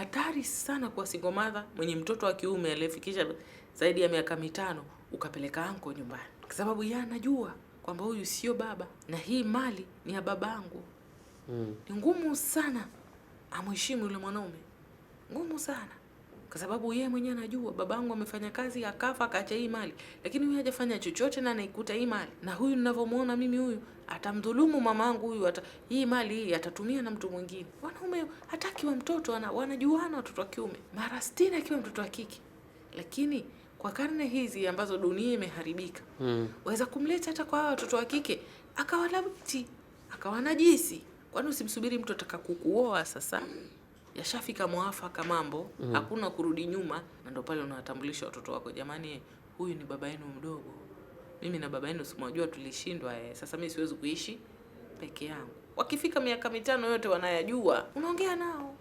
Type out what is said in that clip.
hatari sana kwa single mother mwenye mtoto wa kiume aliyefikisha zaidi ya miaka 5 ukapeleka anko nyumbani, kwa sababu yeye anajua kwamba huyu sio baba na hii mali ni ya babangu. Ni ngumu sana amheshimu yule mwanaume, ngumu sana, kwa sababu yeye mwenyewe anajua babangu amefanya kazi akafa akaacha hii mali, lakini huyu hajafanya chochote na anaikuta hii mali. Na huyu ninavyomuona mimi, huyu atamdhulumu mamangu, huyu hii mali hii atatumia na mtu mwingine. Wanaume hataki wa mtoto wanajuana, watoto wa kiume mara 60 akiwa mtoto wa kike. Lakini kwa karne hizi ambazo dunia imeharibika, waweza kumleta hata kwa watoto wa kike akawalawiti, akawanajisi. Kwani usimsubiri mtu atakakukuoa sasa? Yashafika mwafaka mambo, hakuna kurudi nyuma, na ndio pale unawatambulisha watoto wako, jamani, huyu ni baba yenu mdogo. Mimi na baba yenu simwajua tulishindwa, sasa mimi siwezi kuishi peke yangu. Wakifika miaka 5 yote wanayajua, unaongea nao.